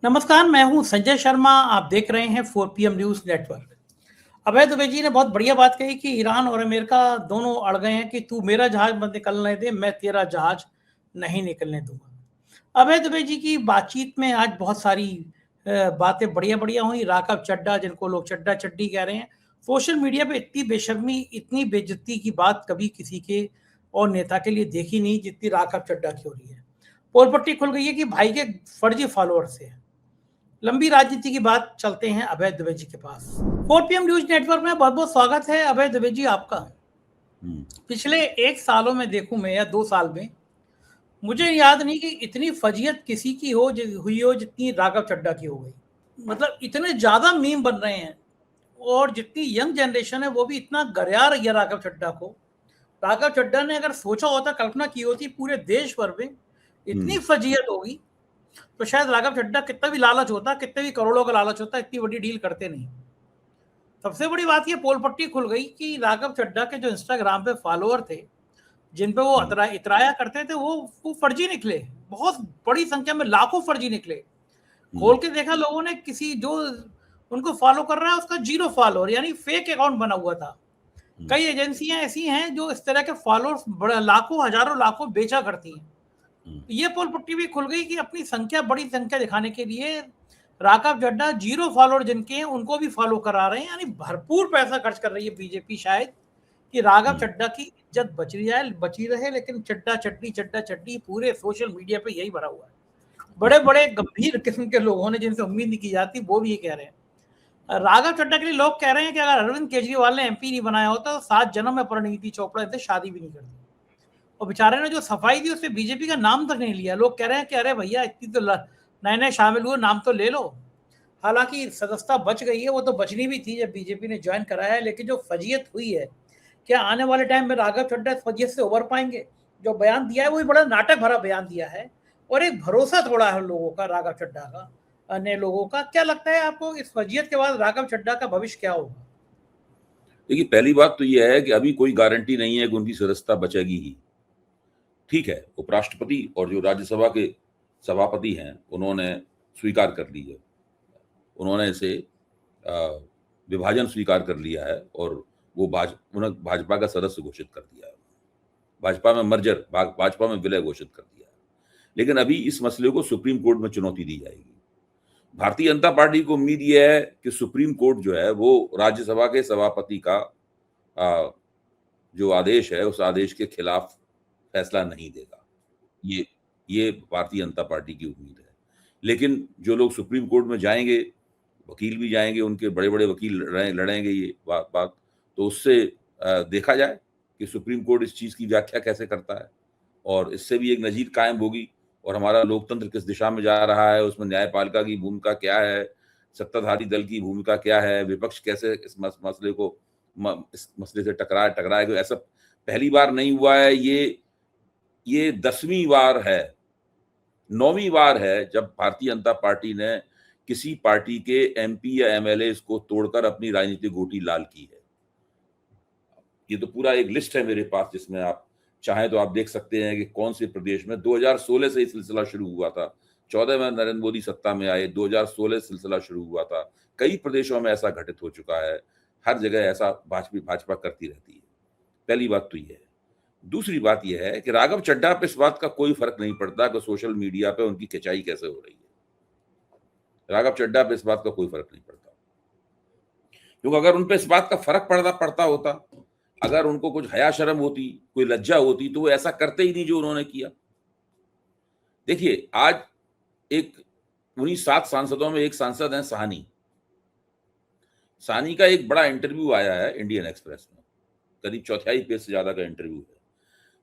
नमस्कार, मैं हूं संजय शर्मा। आप देख रहे हैं 4 PM न्यूज़ नेटवर्क। अभय दुबे जी ने बहुत बढ़िया बात कही कि ईरान और अमेरिका दोनों अड़ गए हैं कि तू मेरा जहाज मत निकलने दे, मैं तेरा जहाज नहीं निकलने दूंगा। अभय दुबे जी की बातचीत में आज बहुत सारी बातें बढ़िया-बढ़िया हुई। राघव चड्ढा, जिनको लोग चड्ढा-चड्डी कह रहे हैं, सोशल मीडिया पे इतनी बेशर्मी, इतनी बेइज्जती की बात कभी किसी के और नेता के लिए देखी नहीं जितनी राघव चड्ढा की हो रही है। पोल पट्टी खुल गई है कि भाई के फर्जी फॉलोअर्स हैं। लंबी राजनीति की बात, चलते हैं अभय दुबे जी के पास। 4 PM न्यूज नेटवर्क में बहुत बहुत स्वागत है अभय दुबे जी आपका। पिछले 1 सालों में देखूं मैं या 2 साल में, मुझे याद नहीं कि इतनी फजीयत किसी की हुई हो जितनी राघव चड्ढा की हो गई। मतलब इतने ज्यादा मीम बन रहे हैं और जितनी यंग जनरेशन है वो भी इतना गरिया रही है राघव चड्ढा को। राघव चड्ढा ने अगर सोचा होता, कल्पना की होती पूरे देश भर में इतनी फजीयत होगी तो शायद राघव चड्ढा कितना भी लालच होता, कितने भी करोड़ों का लालच होता, इतनी बड़ी डील करते नहीं। सबसे बड़ी बात ये पोल पट्टी खुल गई कि राघव चड्ढा के जो इंस्टाग्राम पे फॉलोअर थे, जिन पे वो इतराया करते थे, वो फर्जी निकले। बहुत बड़ी संख्या में लाखों फर्जी निकले। खोल के देखा लोगों ने, किसी जो उनको फॉलो कर रहा है उसका 0 फॉलोअर, यानी फेक अकाउंट बना हुआ था। कई एजेंसियां ऐसी हैं जो इस तरह के फॉलोअर्स लाखों, हजारों, लाखों बेचा करती हैं। ये पोल पट्टी भी खुल गई कि अपनी संख्या, बड़ी संख्या दिखाने के लिए राघव चड्ढा 0 फॉलोअर जिनके हैं उनको भी फॉलो करा रहे हैं। यानी भरपूर पैसा खर्च कर रही है बीजेपी शायद कि राघव चड्ढा की इज्जत बची रहे। लेकिन चड्ढा चड्डी पूरे सोशल मीडिया पे यही भरा हुआ है। बड़े बड़े गंभीर किस्म के लोगों ने, जिनसे उम्मीद नहीं की जाती, वो भी ये कह रहे हैं। राघव चड्ढा के लिए लोग कह रहे हैं कि अगर अरविंद केजरीवाल ने MP नहीं बनाया होता तो 7 जन्म में परिणीति चोपड़ा इनसे शादी भी नहीं करती। और बेचारे ने जो सफाई दी उससे बीजेपी का नाम तक नहीं लिया। लोग कह रहे हैं कि अरे भैया, इतनी तो नए नए शामिल हुए, नाम तो ले लो। हालांकि सदस्यता बच गई है, वो तो बचनी भी थी जब बीजेपी ने ज्वाइन कराया है। लेकिन जो फजीयत हुई है, क्या आने वाले टाइम में राघव चड्ढा इस फजीयत से उबर पाएंगे? जो बयान दिया है वो भी बड़ा नाटक भरा बयान दिया है और एक भरोसा थोड़ा है लोगों का, राघव चड्ढा का, अन्य लोगों का। क्या लगता है आपको, इस फजीयत के बाद राघव चड्ढा का भविष्य क्या होगा? देखिए, पहली बात तो यह है कि अभी कोई गारंटी नहीं है कि उनकी सदस्यता बचेगी ही। ठीक है, उपराष्ट्रपति और जो राज्यसभा के सभापति हैं उन्होंने स्वीकार कर ली है, उन्होंने इसे विभाजन स्वीकार कर लिया है और वो उन्होंने भाजपा का सदस्य घोषित कर दिया है, भाजपा में मर्जर, भाजपा में विलय घोषित कर दिया है। लेकिन अभी इस मसले को सुप्रीम कोर्ट में चुनौती दी जाएगी। भारतीय जनता पार्टी को उम्मीद यह है कि सुप्रीम कोर्ट जो है वो राज्यसभा के सभापति का जो आदेश है उस आदेश के खिलाफ फैसला नहीं देगा। ये भारतीय जनता पार्टी की उम्मीद है। लेकिन जो लोग सुप्रीम कोर्ट में जाएंगे, वकील भी जाएंगे, उनके बड़े बड़े वकील लड़ेंगे ये बात, तो उससे देखा जाए कि सुप्रीम कोर्ट इस चीज की व्याख्या कैसे करता है और इससे भी एक नजीर कायम होगी और हमारा लोकतंत्र किस दिशा में जा रहा है, उसमें न्यायपालिका की भूमिका क्या है, सत्ताधारी दल की भूमिका क्या है, विपक्ष कैसे इस मसले से टकराएगा। ऐसा पहली बार नहीं हुआ है, ये 10वीं बार है, 9वीं बार है जब भारतीय जनता पार्टी ने किसी पार्टी के MP या MLA को तोड़कर अपनी राजनीतिक गोटी लाल की है। ये तो पूरा एक लिस्ट है मेरे पास, जिसमें आप चाहें तो आप देख सकते हैं कि कौन से प्रदेश में 2016 से ये सिलसिला शुरू हुआ था। 14 में नरेंद्र मोदी सत्ता में आए, 2016 सिलसिला शुरू हुआ था। कई प्रदेशों में ऐसा घटित हो चुका है, हर जगह ऐसा भाजपा करती रहती है। पहली बात तो ये है। दूसरी बात यह है कि राघव चड्ढा पे इस बात का कोई फर्क नहीं पड़ता कि सोशल मीडिया पे उनकी खिंचाई कैसे हो रही है। राघव चड्ढा पे इस बात का कोई फर्क नहीं पड़ता, क्योंकि अगर उन पे इस बात का फर्क पड़ता होता, अगर उनको कुछ हया शर्म होती, कोई लज्जा होती, तो वो ऐसा करते ही नहीं जो उन्होंने किया। देखिए, आज उन्हीं 7 सांसदों में एक सांसद हैं साहनी का एक बड़ा इंटरव्यू आया है इंडियन एक्सप्रेस में, करीब 4 पेज से ज्यादा का इंटरव्यू है।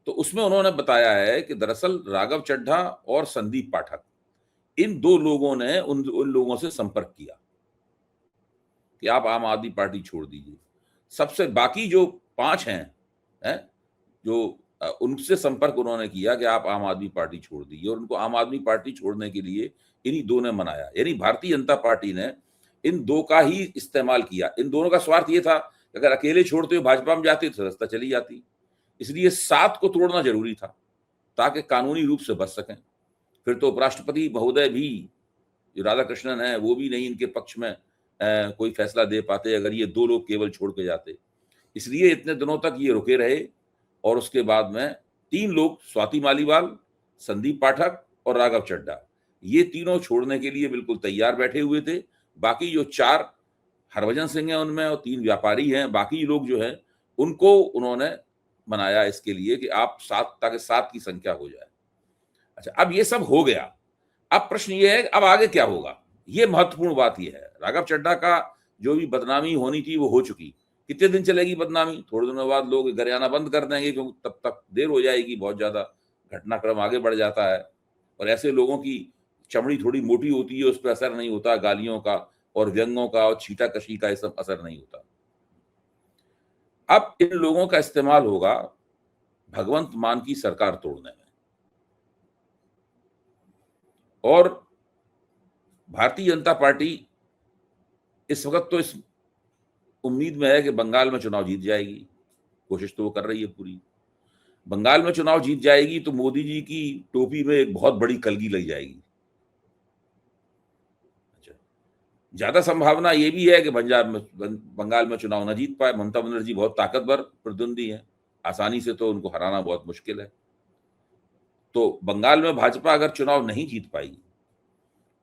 तो उसमें उन्होंने बताया है कि दरअसल राघव चड्ढा और संदीप पाठक, इन 2 लोगों ने उन लोगों से संपर्क किया कि आप आम आदमी पार्टी छोड़ दीजिए। सबसे बाकी जो 5 हैं जो उनसे संपर्क उन्होंने किया कि आप आम आदमी पार्टी छोड़ दीजिए, और उनको आम आदमी पार्टी छोड़ने के लिए इन्हीं 2 ने मनाया। यानी भारतीय जनता पार्टी ने इन 2 का ही इस्तेमाल किया। इन दोनों का स्वार्थ ये था कि अगर अकेले छोड़ते हुए भाजपा में जाते तो सदस्यता चली जाती, इसलिए 7 को तोड़ना जरूरी था ताकि कानूनी रूप से बच सकें। फिर तो उपराष्ट्रपति महोदय भी जो राधाकृष्णन है वो भी नहीं इनके पक्ष में कोई फैसला दे पाते अगर ये 2 लोग केवल छोड़ के जाते। इसलिए इतने दिनों तक ये रुके रहे और उसके बाद में 3 लोग, स्वाति मालीवाल, संदीप पाठक और राघव चड्ढा, ये तीनों छोड़ने के लिए बिल्कुल तैयार बैठे हुए थे। बाकी जो 4 हरभजन सिंह हैं उनमें और 3 व्यापारी हैं, बाकी लोग जो हैं उनको उन्होंने बनाया इसके लिए कि आप 7 ताकि 7 की संख्या हो जाए। अच्छा, अब ये सब हो गया। अब प्रश्न ये है अब आगे क्या होगा? ये महत्वपूर्ण बात ये है। राघव चड्ढा का जो भी बदनामी होनी थी वो हो चुकी। कितने दिन चलेगी बदनामी? थोड़े दिनों बाद लोग घर आना बंद कर देंगे क्योंकि तब तक देर हो जाएगी, बहुत ज्यादा घटनाक्रम आगे बढ़ जाता है और ऐसे लोगों की चमड़ी थोड़ी मोटी होती है, उस पर असर नहीं होता, गालियों का और व्यंग्यों का और छीटाकशी का ये सब असर नहीं होता। अब इन लोगों का इस्तेमाल होगा भगवंत मान की सरकार तोड़ने में और भारतीय जनता पार्टी इस वक्त तो इस उम्मीद में है कि बंगाल में चुनाव जीत जाएगी। कोशिश तो वो कर रही है पूरी। बंगाल में चुनाव जीत जाएगी तो मोदी जी की टोपी में एक बहुत बड़ी कलगी लग जाएगी। अच्छा, ज्यादा संभावना ये भी है कि बंगाल में चुनाव न जीत पाए। ममता बनर्जी बहुत ताकतवर प्रतिद्वंदी है, आसानी से तो उनको हराना बहुत मुश्किल है। तो बंगाल में भाजपा अगर चुनाव नहीं जीत पाई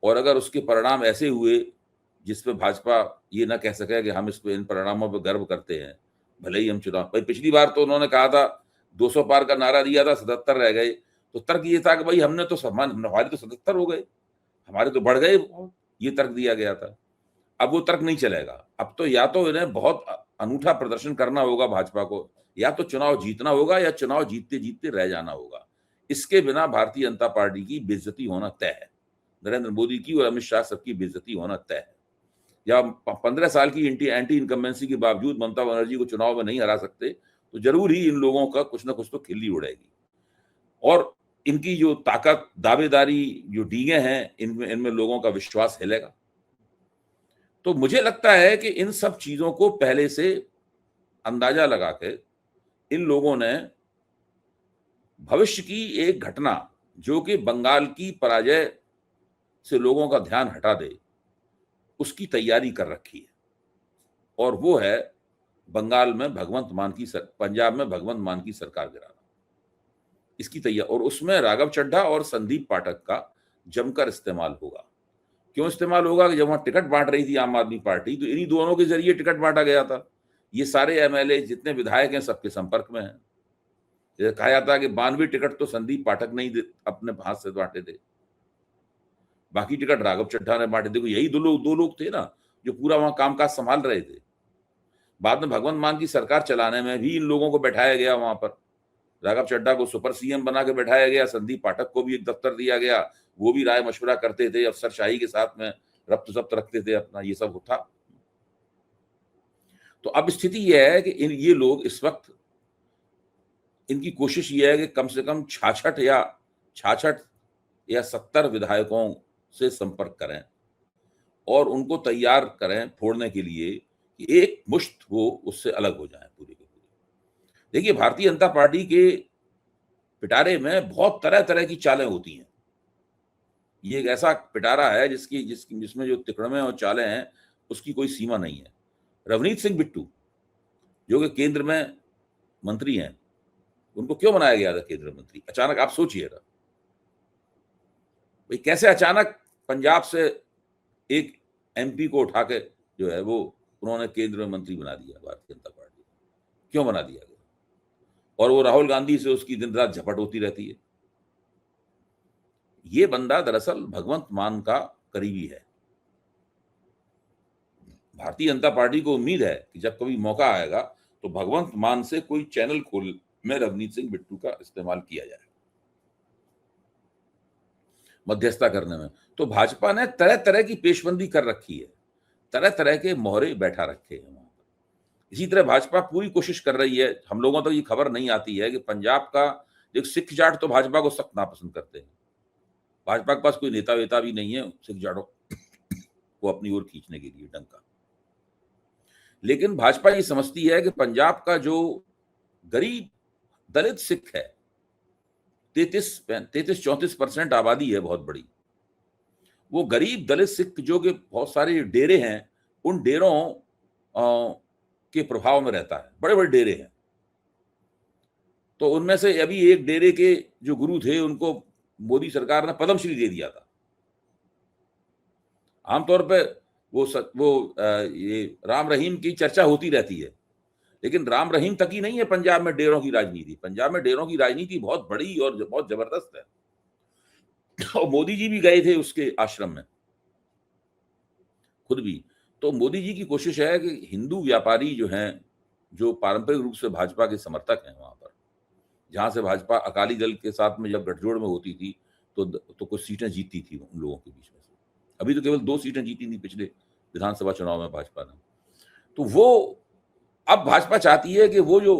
और अगर उसके परिणाम ऐसे हुए जिसपे भाजपा ये ना कह सके कि हम इस पे इन परिणामों पर गर्व करते हैं, भले ही हम चुनाव, भाई पिछली बार तो उन्होंने कहा था 200 पार का नारा दिया था, 77 रह गए, तो तर्क ये था कि भाई हमने तो हमारे तो 77 हो गए, हमारे तो बढ़ गए, ये तर्क दिया गया था। अब वो तर्क नहीं चलेगा। अब तो या तो इन्हें बहुत अनूठा प्रदर्शन करना होगा भाजपा को, या तो चुनाव जीतना होगा या चुनाव जीतते जीतते रह जाना होगा। इसके बिना भारतीय जनता पार्टी की बेइज्जती होना तय है। नरेंद्र मोदी की और अमित शाह सबकी बेइज्जती होना तय है। या 15 साल की एंटी इनकम्बेंसी के बावजूद ममता बनर्जी को चुनाव में नहीं हरा सकते तो जरूर ही इन लोगों का कुछ ना कुछ तो खिल्ली उड़ेगी और इनकी जो ताकत, दावेदारी, जो डींगे हैं, इनमें लोगों का विश्वास हिलेगा। तो मुझे लगता है कि इन सब चीजों को पहले से अंदाजा लगा के इन लोगों ने भविष्य की एक घटना जो कि बंगाल की पराजय से लोगों का ध्यान हटा दे, उसकी तैयारी कर रखी है और वो है बंगाल में पंजाब में भगवंत मान की सरकार गिराना। इसकी तैयारी, और उसमें राघव चड्ढा और संदीप पाठक का जमकर इस्तेमाल होगा। क्यों इस्तेमाल होगा कि जब वहां टिकट बांट रही थी आम आदमी पार्टी तो इन्हीं दोनों के जरिए टिकट बांटा गया था। ये सारे एमएलए जितने विधायक हैं सबके संपर्क में हैं। जैसे कहा जाता है कि 92 टिकट तो संदीप पाठक ने ही अपने हाथ से बांटे थे, बाकी टिकट राघव चड्ढा ने बांटे। देखो यही दो लोग थे ना जो पूरा वहां कामकाज संभाल रहे थे। बाद में भगवंत मान की सरकार चलाने में भी इन लोगों को बैठाया गया वहां पर। राघव चड्ढा को सुपर सीएम बना के बैठाया गया, संदीप पाठक को भी एक दफ्तर दिया गया, वो भी राय मशवरा करते थे, अफसरशाही के साथ में रब्त जब्त रखते थे अपना, ये सब था। तो अब स्थिति यह है कि ये लोग इस वक्त, इनकी कोशिश ये है कि कम से कम 66 या 70 विधायकों से संपर्क करें और उनको तैयार करें फोड़ने के लिए कि एक मुश्त वो उससे अलग हो जाए पूरे के पूरे। देखिए भारतीय जनता पार्टी के पिटारे में बहुत तरह तरह की चालें होती हैं। ये एक ऐसा पिटारा है जिसमें जो तिकड़में और चालें हैं उसकी कोई सीमा नहीं है। रवनीत सिंह बिट्टू जो कि केंद्र में मंत्री हैं, उनको क्यों बनाया गया था केंद्रीय मंत्री? अचानक आप सोचिएगा भाई, कैसे अचानक पंजाब से एक एमपी को उठा के जो है वो उन्होंने केंद्र में मंत्री बना दिया भारतीय जनता पार्टी। क्यों बना दिया गया? और वो राहुल गांधी से उसकी दिन रात झपट होती रहती है। ये बंदा दरअसल भगवंत मान का करीबी है। भारतीय जनता पार्टी को उम्मीद है कि जब कभी मौका आएगा तो भगवंत मान से कोई चैनल खोल में रवनीत सिंह बिट्टू का इस्तेमाल किया जाए मध्यस्थता करने में। तो भाजपा ने तरह तरह की पेशबंदी कर रखी है, तरह तरह के मोहरे बैठा रखे हैं वहां पर। इसी तरह भाजपा पूरी कोशिश कर रही है, हम लोगों तक ये खबर नहीं आती है कि पंजाब का एक सिख जाट तो भाजपा को सख्त नापसंद करते हैं। भाजपा के पास कोई नेता वेता भी नहीं है सिख जाटों को अपनी ओर खींचने के लिए डंका। लेकिन भाजपा ये समझती है कि पंजाब का जो गरीब दलित सिख है, 33-34% आबादी है बहुत बड़ी, वो गरीब दलित सिख जो कि बहुत सारे डेरे हैं, उन डेरों के प्रभाव में रहता है। बड़े बड़े डेरे हैं। तो उनमें से अभी एक डेरे के जो गुरु थे उनको मोदी सरकार ने पद्मश्री दे दिया था। आमतौर पे ये राम रहीम की चर्चा होती रहती है, लेकिन राम रहीम तक ही नहीं है पंजाब में डेरों की राजनीति। पंजाब में डेरों की राजनीति बहुत बड़ी और बहुत जबरदस्त है। और मोदी जी भी गए थे उसके आश्रम में खुद भी। तो मोदी जी की कोशिश है कि हिंदू व्यापारी जो हैं, जो पारंपरिक रूप से भाजपा के समर्थक हैं, वहां पर जहां से भाजपा अकाली दल के साथ में जब गठजोड़ में होती थी तो कुछ सीटें जीतती थी उन लोगों के बीच में से। अभी तो केवल 2 सीटें जीती थी पिछले विधानसभा चुनाव में भाजपा ने। तो वो अब भाजपा चाहती है कि वो जो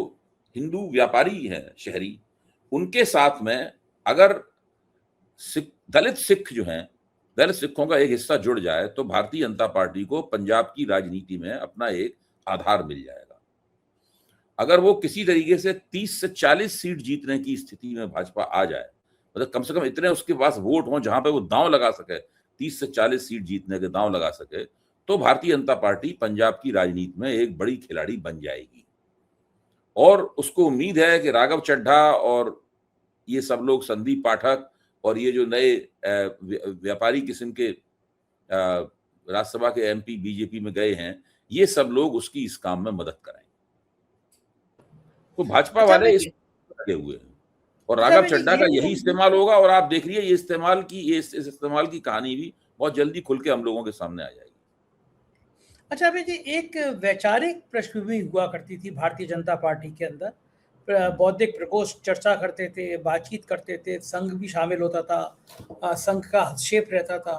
हिंदू व्यापारी हैं शहरी, उनके साथ में अगर दलित सिख जो हैं, दलित सिखों का एक हिस्सा जुड़ जाए तो भारतीय जनता पार्टी को पंजाब की राजनीति में अपना एक आधार मिल जाएगा। अगर वो किसी तरीके से 30 से 40 सीट जीतने की स्थिति में भाजपा आ जाए, मतलब कम से कम इतने उसके पास वोट हों जहां पे वो दांव लगा सके, 30 से 40 सीट जीतने के दांव लगा सके, तो भारतीय जनता पार्टी पंजाब की राजनीति में एक बड़ी खिलाड़ी बन जाएगी। और उसको उम्मीद है कि राघव चड्ढा और ये सब लोग, संदीप पाठक और ये जो नए व्यापारी किस्म के राज्यसभा के एमपी बीजेपी में गए हैं, ये सब लोग उसकी इस काम में मदद करेंगे। तो भाजपा वाले इस लगे हुए हैं और राघव चड्ढा का यही इस्तेमाल होगा। और आप देख रही है इस इस्तेमाल की कहानी भी बहुत जल्दी खुल के हम लोगों के सामने आ जाएगी। अच्छा अभी जी, एक वैचारिक पृष्ठभूमि हुआ करती थी भारतीय जनता पार्टी के अंदर। बौद्धिक प्रकोष्ठ चर्चा करते थे, बातचीत करते थे, संघ भी शामिल होता था, संघ का हस्तक्षेप रहता था,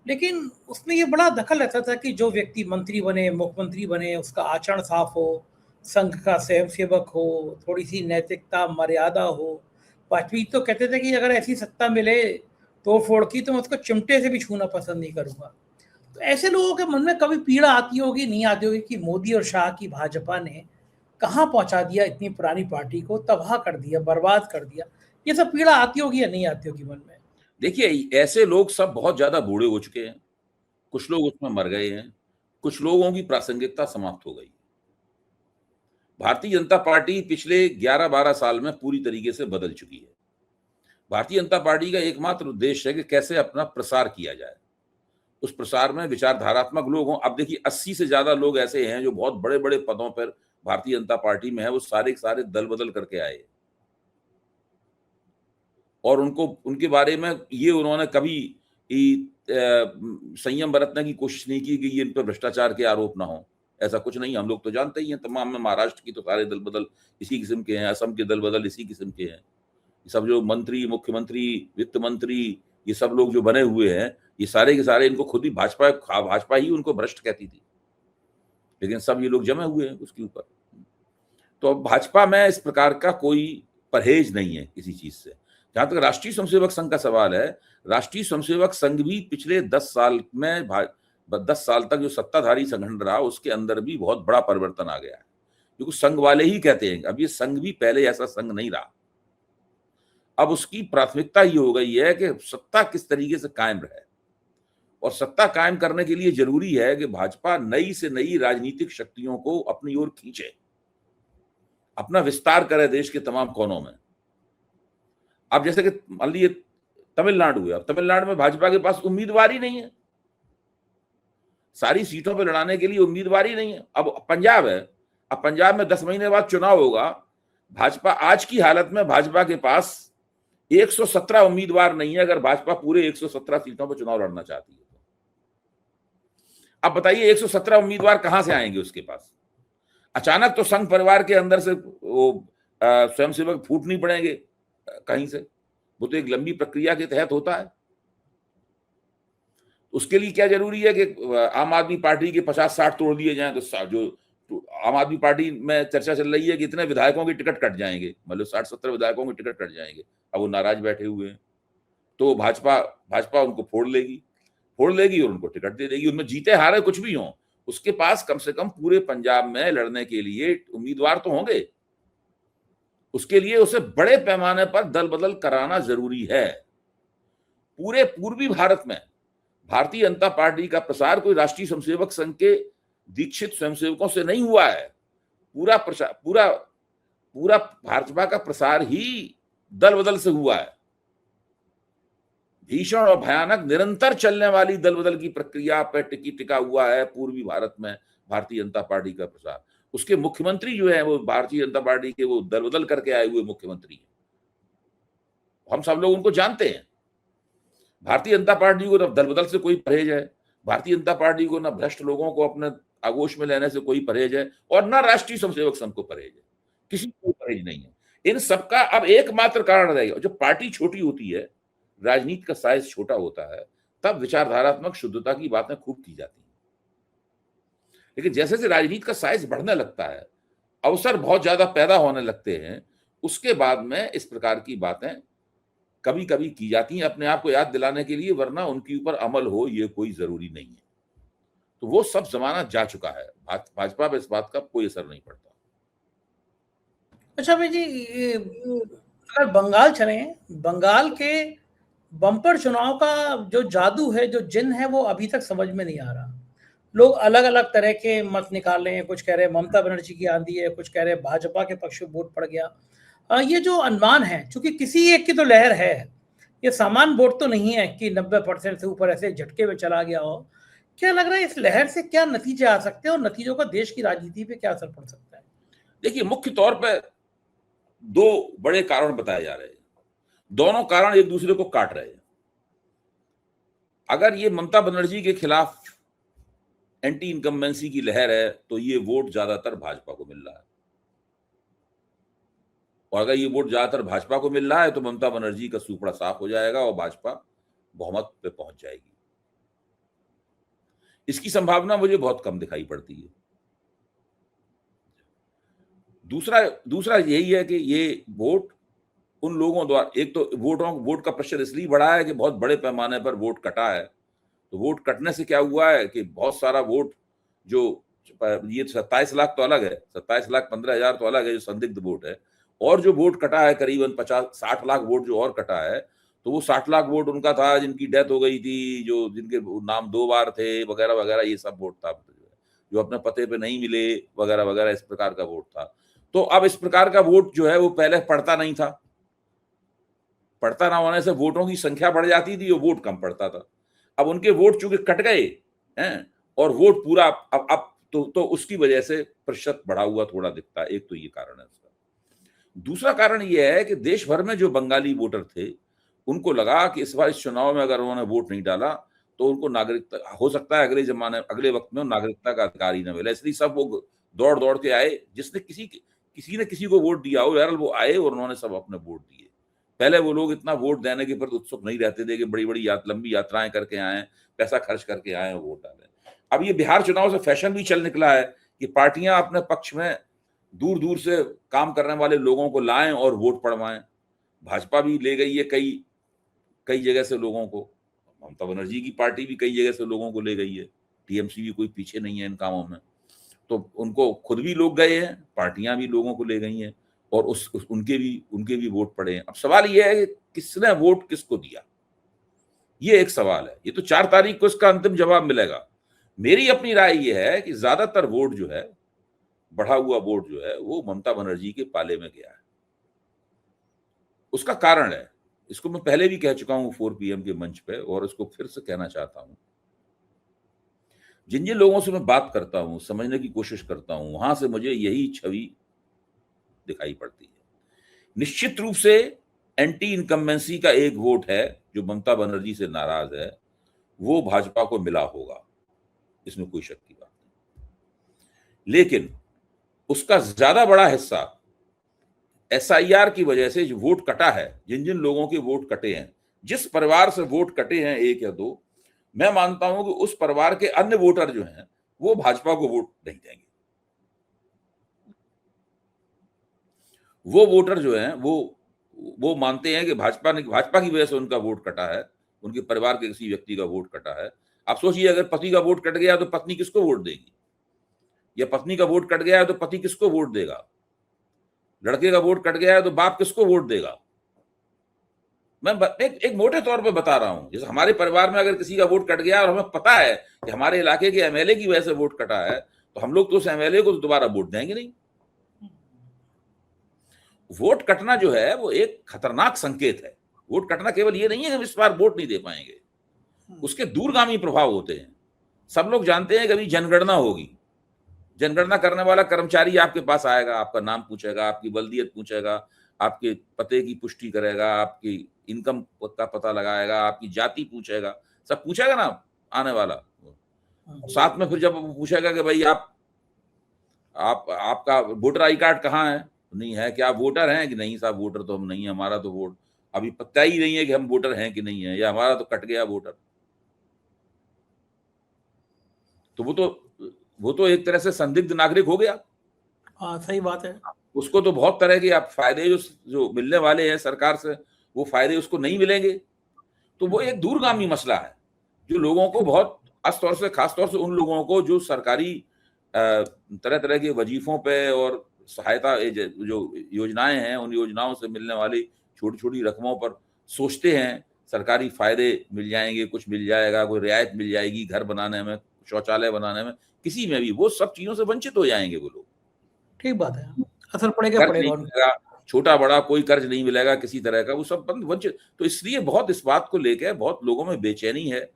लेकिन उसमें ये बड़ा दखल रहता था कि जो व्यक्ति मंत्री बने, मुख्यमंत्री बने, उसका आचरण साफ हो, संघ का स्वयंसेवक हो, थोड़ी सी नैतिकता मर्यादा हो। वाजपेयी तो कहते थे कि अगर ऐसी सत्ता मिले तोड़ फोड़ की तो मैं उसको चिमटे से भी छूना पसंद नहीं करूंगा। तो ऐसे लोगों के मन में कभी पीड़ा आती होगी, नहीं आती होगी कि मोदी और शाह की भाजपा ने कहाँ पहुंचा दिया, इतनी पुरानी पार्टी को तबाह कर दिया, बर्बाद कर दिया। ये सब पीड़ा आती होगी या नहीं आती होगी मन में? देखिए, ऐसे लोग सब बहुत ज्यादा बूढ़े हो चुके हैं, कुछ लोग उसमें मर गए हैं, कुछ लोगों की प्रासंगिकता समाप्त हो गई। भारतीय जनता पार्टी पिछले 11-12 साल में पूरी तरीके से बदल चुकी है। भारतीय जनता पार्टी का एकमात्र उद्देश्य है कि कैसे अपना प्रसार किया जाए। उस प्रसार में विचारधारात्मक लोग हों। अब देखिए 80 से ज्यादा लोग ऐसे हैं जो बहुत बड़े बड़े पदों पर भारतीय जनता पार्टी में है, वो सारे के सारे दल बदल करके आए और उनको उनके बारे में ये उन्होंने कभी संयम बरतने की कोशिश नहीं की कि ये इन पर भ्रष्टाचार के आरोप ना हो। ऐसा कुछ नहीं, हम लोग तो जानते ही हैं तमाम में महाराष्ट्र की तो सारे दल बदल इसी किस्म के हैं, असम के दल बदल इसी किस्म के हैं। सब जो मंत्री, मुख्यमंत्री, वित्त मंत्री, ये सब लोग जो बने हुए हैं, ये सारे के सारे इनको खुद ही भाजपा ही उनको भ्रष्ट कहती थी, लेकिन सब ये लोग जमे हुए हैं उसके ऊपर। तो भाजपा में इस प्रकार का कोई परहेज नहीं है किसी चीज से। जहां तक राष्ट्रीय स्वयंसेवक संघ का सवाल है, राष्ट्रीय स्वयंसेवक संघ भी पिछले 10 साल में 10 साल तक जो सत्ताधारी संगठन रहा उसके अंदर भी बहुत बड़ा परिवर्तन आ गया है, क्योंकि संघ वाले ही कहते हैं। अब ये संघ भी पहले ऐसा संघ नहीं रहा। अब उसकी प्राथमिकता ये हो गई है कि सत्ता किस तरीके से कायम रहे, और सत्ता कायम करने के लिए जरूरी है कि भाजपा नई से नई राजनीतिक शक्तियों को अपनी ओर खींचे, अपना विस्तार करे देश के तमाम कोनों में। अब जैसे कि मान लीजिए तमिलनाडु है, अब तमिलनाडु में भाजपा के पास उम्मीदवार ही नहीं है, सारी सीटों पर लड़ाने के लिए उम्मीदवार ही नहीं है। अब पंजाब है, अब पंजाब में 10 महीने बाद चुनाव होगा। भाजपा आज की हालत में भाजपा के पास 117 उम्मीदवार नहीं है, अगर भाजपा पूरे 117 सीटों पर चुनाव लड़ना चाहती है तो। अब बताइए 117 उम्मीदवार कहां से आएंगे उसके पास? अचानक तो संघ परिवार के अंदर से वो स्वयंसेवक फूट नहीं पड़ेंगे कहीं से, वो तो एक लंबी प्रक्रिया के तहत होता है। उसके लिए क्या जरूरी है कि आम आदमी पार्टी के 50-60 तोड़ दिए जाएं, तो जो आम आदमी पार्टी में चर्चा चल रही है कि इतने विधायकों की टिकट कट जाएंगे, मतलब 60-70 विधायकों की टिकट कट जाएंगे। अब वो नाराज बैठे हुए हैं, तो भाजपा उनको फोड़ लेगी और उनको टिकट दे देगी। उनमें जीते हारे कुछ भी हो, उसके पास कम से कम पूरे पंजाब में लड़ने के लिए उम्मीदवार तो होंगे। उसके लिए उसे बड़े पैमाने पर दल बदल कराना जरूरी है। पूरे पूर्वी भारत में भारतीय जनता पार्टी का प्रसार कोई राष्ट्रीय स्वयंसेवक संघ के दीक्षित स्वयंसेवकों से नहीं हुआ है। पूरा प्रसार, पूरा भाजपा का प्रसार ही दल बदल से हुआ है। भीषण और भयानक निरंतर चलने वाली दल बदल की प्रक्रिया पर टिका हुआ है पूर्वी भारत में भारतीय जनता पार्टी का प्रसार। उसके मुख्यमंत्री जो है वो भारतीय जनता पार्टी के वो दल बदल करके आए हुए मुख्यमंत्री हैं। हम सब लोग उनको जानते हैं। भारतीय जनता पार्टी को न दल बदल से कोई परहेज है, भारतीय जनता पार्टी को न भ्रष्ट लोगों को अपने आगोश में लेने से कोई परहेज है, और न राष्ट्रीय स्वयंसेवक संघ को परहेज है। किसी को परहेज नहीं है। इन सबका अब एकमात्र कारण रहेगा, जब पार्टी छोटी होती है, राजनीति का साइज छोटा होता है, तब विचारधारात्मक शुद्धता की बातें खूब की जाती हैं। लेकिन जैसे जैसे राजनीति का साइज बढ़ने लगता है, अवसर बहुत ज्यादा पैदा होने लगते हैं, उसके बाद में इस प्रकार की बातें कभी कभी की जाती हैं अपने आप को याद दिलाने के लिए, वरना उनके ऊपर अमल हो ये कोई जरूरी नहीं है। तो वो सब जमाना जा चुका है, भाजपा पे इस बात का कोई असर नहीं पड़ता। अच्छा भाई जी, अगर बंगाल चलें, बंगाल के बम्पर चुनाव का जो जादू है, जो जिन है, वो अभी तक समझ में नहीं आ रहा। लोग अलग अलग तरह के मत निकाल रहे हैं। कुछ कह रहे हैं ममता बनर्जी की आंधी है, कुछ कह रहे हैं भाजपा के पक्ष में वोट पड़ गया। ये जो अनुमान है, चूंकि किसी एक की तो लहर है, ये सामान्य वोट तो नहीं है कि 90% से ऊपर ऐसे झटके में चला गया हो। क्या लग रहा है इस लहर से क्या नतीजे आ सकते हैं, और नतीजों का देश की राजनीति पे क्या असर पड़ सकता है? देखिए, मुख्य तौर पर दो बड़े कारण बताए जा रहे हैं। दोनों कारण एक दूसरे को काट रहे हैं। अगर ये ममता बनर्जी के खिलाफ एंटी इनकम्बेंसी की लहर है, तो ये वोट ज्यादातर भाजपा को मिल रहा है, और अगर ये वोट ज्यादातर भाजपा को मिल रहा है तो ममता बनर्जी का सूपड़ा साफ हो जाएगा और भाजपा बहुमत पे पहुंच जाएगी। इसकी संभावना मुझे बहुत कम दिखाई पड़ती है। दूसरा यही है कि ये वोट उन लोगों द्वारा, एक तो वोट का प्रेशर इसलिए बढ़ा है कि बहुत बड़े पैमाने पर वोट कटा है। तो वोट कटने से क्या हुआ है कि बहुत सारा वोट, जो ये 27 लाख तो अलग है, 27,15,000 तो अलग है जो संदिग्ध वोट है, और जो वोट कटा है करीबन 50-60 लाख वोट जो और कटा है, तो वो 60 लाख वोट उनका था जिनकी डेथ हो गई थी, जो जिनके नाम 2 बार थे वगैरह वगैरह, ये सब वोट था जो अपने पते पे नहीं मिले वगैरह वगैरह, इस प्रकार का वोट था। तो अब इस प्रकार का वोट जो है वो पहले पड़ता नहीं था। पड़ता ना होने से वोटों की संख्या बढ़ जाती थी और वोट कम पड़ता था। अब उनके वोट चूंकि कट गए हैं और वोट पूरा अब तो उसकी वजह से प्रतिशत बढ़ा हुआ थोड़ा दिखता है। एक तो ये कारण है उसका। दूसरा कारण ये है कि देश भर में जो बंगाली वोटर थे, उनको लगा कि इस बार इस चुनाव में अगर उन्होंने वोट नहीं डाला तो उनको नागरिकता, हो सकता है अगले वक्त में नागरिकता का अधिकार ही न मिले, इसलिए सब वो दौड़ दौड़ के आए। जिसने किसी ने किसी को वोट दिया हो, यार वो आए और उन्होंने सब अपने वोट दिए। पहले वो लोग इतना वोट देने के प्रति उत्सुक नहीं रहते थे कि बड़ी बड़ी लंबी यात्राएं करके आए, पैसा खर्च करके आए और वोट डालें। अब ये बिहार चुनाव से फैशन भी चल निकला है कि पार्टियां अपने पक्ष में दूर दूर से काम करने वाले लोगों को लाएं और वोट पड़वाएं। भाजपा भी ले गई है कई जगह से लोगों को, ममता बनर्जी की पार्टी भी कई जगह से लोगों को ले गई है, टीएमसी भी कोई पीछे नहीं है इन कामों में। तो उनको खुद भी लोग गए हैं, पार्टियां भी लोगों को ले गई हैं, और उनके भी वोट पड़े हैं। अब सवाल यह है कि किसने वोट किसको दिया, ये एक सवाल है। ये तो 4 तारीख को इसका अंतिम जवाब मिलेगा। मेरी अपनी राय यह है कि ज्यादातर वोट जो है, बढ़ा हुआ वोट जो है, वो ममता बनर्जी के पाले में गया है। उसका कारण है, इसको मैं पहले भी कह चुका हूं 4 PM के मंच पे, और इसको फिर से कहना चाहता हूं। जिन जिन लोगों से मैं बात करता हूं, समझने की कोशिश करता हूं, वहां से मुझे यही छवि दिखाई पड़ती है। निश्चित रूप से एंटी इनकम्बेंसी का एक वोट है जो ममता बनर्जी से नाराज है, वो भाजपा को मिला होगा, इसमें कोई शक की बात नहीं। लेकिन उसका ज्यादा बड़ा हिस्सा SIR की वजह से जो वोट कटा है, जिन जिन लोगों के वोट कटे हैं, जिस परिवार से वोट कटे हैं 1 या 2, मैं मानता हूं कि उस परिवार के अन्य वोटर जो हैं वो भाजपा को वोट नहीं देंगे। वो वोटर जो हैं वो मानते हैं कि भाजपा की वजह से उनका वोट कटा है, उनके परिवार के किसी व्यक्ति का वोट कटा है। आप सोचिए, अगर पति का वोट कट गया तो पत्नी किसको वोट देगी, या पत्नी का वोट कट गया है तो पति किसको वोट देगा, लड़के का वोट कट गया है तो बाप किसको वोट देगा। मैं एक मोटे तौर पे बता रहा हूं, जैसे हमारे परिवार में अगर किसी का वोट कट गया और हमें पता है कि हमारे इलाके के एमएलए की वजह से वोट कटा है, तो हम लोग तो उस एमएलए को दोबारा वोट देंगे नहीं। वोट कटना जो है वो एक खतरनाक संकेत है। वोट कटना केवल ये नहीं है कि हम इस बार वोट नहीं दे पाएंगे, उसके दूरगामी प्रभाव होते हैं। सब लोग जानते हैं कि अभी जनगणना होगी, जनगणना करने वाला कर्मचारी आपके पास आएगा, आपका नाम पूछेगा, आपकी बल्दियत पूछेगा, आपके पते की पुष्टि करेगा, आपकी इनकम का पता लगाएगा, आपकी जाति पूछेगा, सब पूछेगा ना आने वाला। साथ में फिर जब वो पूछेगा कि भाई आपका वोटर आई कार्ड कहाँ है, नहीं है, क्या आप वोटर हैं कि नहीं साहब, वोटर तो हम नहीं है, हमारा तो वोट अभी पता ही नहीं है कि हम वोटर हैं कि नहीं है, या हमारा तो कट गया वोटर। तो वो तो एक तरह से संदिग्ध नागरिक हो गया। हाँ, सही बात है। उसको तो बहुत तरह के आप फायदे जो मिलने वाले हैं सरकार से, वो फायदे उसको नहीं मिलेंगे। तो वो एक दूरगामी मसला है जो लोगों को बहुत खास तौर से उन लोगों को जो सरकारी तरह तरह के वजीफों पे और सहायता जो योजनाएं हैं, उन योजनाओं से मिलने वाली छोटी छोटी रकमों पर सोचते हैं सरकारी फायदे मिल जाएंगे, कुछ मिल जाएगा, कोई रियायत मिल जाएगी घर बनाने में, शौचालय बनाने में, किसी में भी, वो सब चीजों से वंचित हो जाएंगे वो लोग। ठीक बात है, असर पड़ेगा। छोटा बड़ा कोई कर्ज नहीं मिलेगा किसी तरह का, वो सब वंचित। तो इसलिए बहुत इस बात को लेकर बहुत लोगों में बेचैनी है।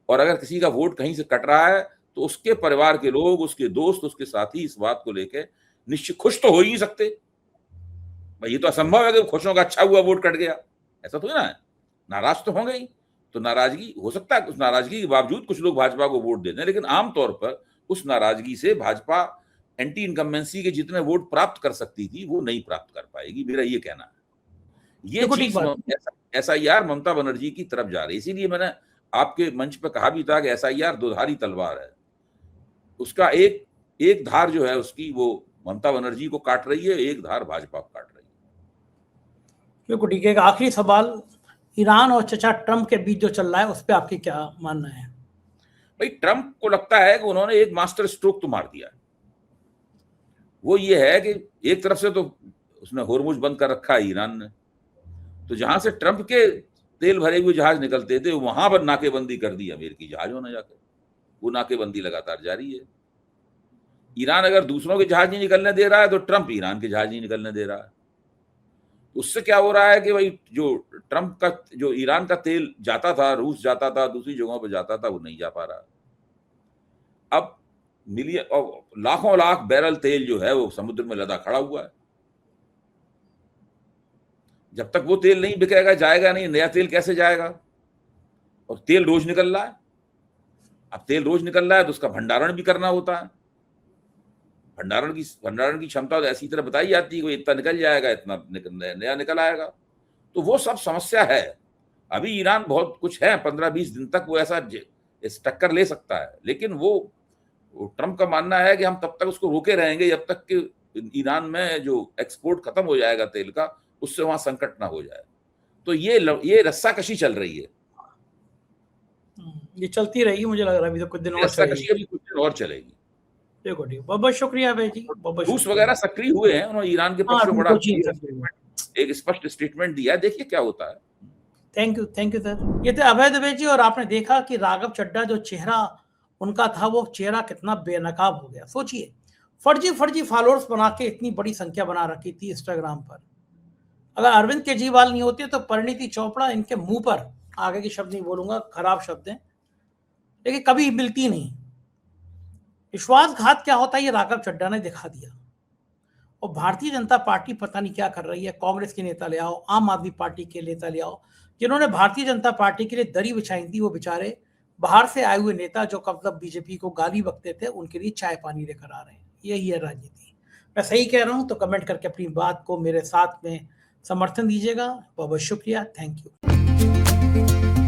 और अगर किसी का वोट कहीं से कट रहा है तो उसके परिवार के लोग, उसके दोस्त, उसके साथी इस बात को लेकर निश्चित खुश तो हो ही नहीं सकते। भाई ये तो असंभव है कि खुश होगा अच्छा हुआ वोट कट गया, ऐसा तो ना है, नाराज तो होंगे ही। तो नाराजगी हो सकता है, उस नाराजगी के बावजूद कुछ लोग भाजपा को वोट देते हैं, लेकिन आमतौर पर उस नाराजगी से भाजपा एंटी इनकम्बेंसी के जितने वोट प्राप्त कर सकती थी वो नहीं प्राप्त कर पाएगी, मेरा ये कहना है। ये चीज एसआईआर ममता बनर्जी की तरफ जा रही है। इसीलिए मैंने आपके मंच पर कहा भी था कि एसआईआर दोधारी तलवार है। उसका एक धार जो है उसकी वो ममता बनर्जी को काट रही है, एक धार भाजपा को काट रही है। बिल्कुल ठीक है। आखिरी सवाल, ईरान और चचा ट्रंप के बीच जो चल रहा है उस पर आपकी क्या मानना है? भाई ट्रंप को लगता है कि उन्होंने एक मास्टर स्ट्रोक तो मार दिया है। वो ये है कि एक तरफ से तो उसने होर्मुज बंद कर रखा है ईरान ने, तो जहां से ट्रंप के तेल भरे हुए जहाज निकलते थे वहां पर नाकेबंदी कर दी अमेरिकी जहाजों ने जाकर। वो नाकेबंदी लगातार जारी है। ईरान अगर दूसरों के जहाज नहीं निकलने दे रहा है तो ट्रंप ईरान के जहाज नहीं निकलने दे रहा है। उससे क्या हो रहा है कि भाई जो ट्रंप का जो ईरान का तेल जाता था, रूस जाता था, दूसरी जगहों पर जाता था, वो नहीं जा पा रहा। अब मिलियन और लाखों लाख बैरल तेल जो है वो समुद्र में लदा खड़ा हुआ है। जब तक वो तेल नहीं बिकेगा, जाएगा नहीं, नया तेल कैसे जाएगा? और तेल रोज निकल रहा है। अब तेल रोज निकल रहा है तो उसका भंडारण भी करना होता है। भंडारण की क्षमता तो ऐसी तरह बताई जाती है कि इतना निकल जाएगा, इतना नया निकल आएगा। तो वो सब समस्या है। अभी ईरान बहुत कुछ है, 15-20 दिन तक वो ऐसा टक्कर ले सकता है, लेकिन वो ट्रंप का मानना है कि हम तब तक उसको रोके रहेंगे जब तक कि ईरान में जो एक्सपोर्ट खत्म हो जाएगा तेल का, उससे वहां संकट ना हो जाए। तो ये रस्साकशी चल रही है, ये चलती रहेगी। मुझे लग रहा है अभी तो कुछ दिन और रस्साकशी अभी कुछ दिन और चलेगी। देखो ठीक, बहुत बहुत शुक्रिया भाई जी। रूस वगैरह सक्रिय हुए हैं, उन्होंने ईरान के पक्ष में बड़ा एक स्पष्ट स्टेटमेंट दिया, देखिए क्या होता है। Thank you sir. ये थे अभय दुबे जी। और आपने देखा कि राघव चड्ढा जो चेहरा उनका था, वो चेहरा कितना बेनकाब हो गया। सोचिए, फर्जी फॉलोअर्स बना के इतनी बड़ी संख्या बना रखी थी इंस्टाग्राम पर। अगर अरविंद केजरीवाल नहीं होते तो परिणीति चोपड़ा, इनके मुंह पर, आगे के शब्द नहीं बोलूंगा, खराब शब्द हैं, लेकिन कभी मिलती नहीं। विश्वासघात क्या होता है ये राघव चड्ढा ने दिखा दिया। और भारतीय जनता पार्टी पता नहीं क्या कर रही है। कांग्रेस के नेता ले आओ, आम आदमी पार्टी के नेता ले आओ, जिन्होंने भारतीय जनता पार्टी के लिए दरी बिछाई थी, वो बेचारे बाहर से आए हुए नेता जो कब तक बीजेपी को गाली बकते थे, उनके लिए चाय पानी लेकर आ रहे हैं। यही है राजनीति। मैं सही कह रहा हूं तो कमेंट करके अपनी बात को मेरे साथ में समर्थन दीजिएगा। बहुत बहुत शुक्रिया। Thank you.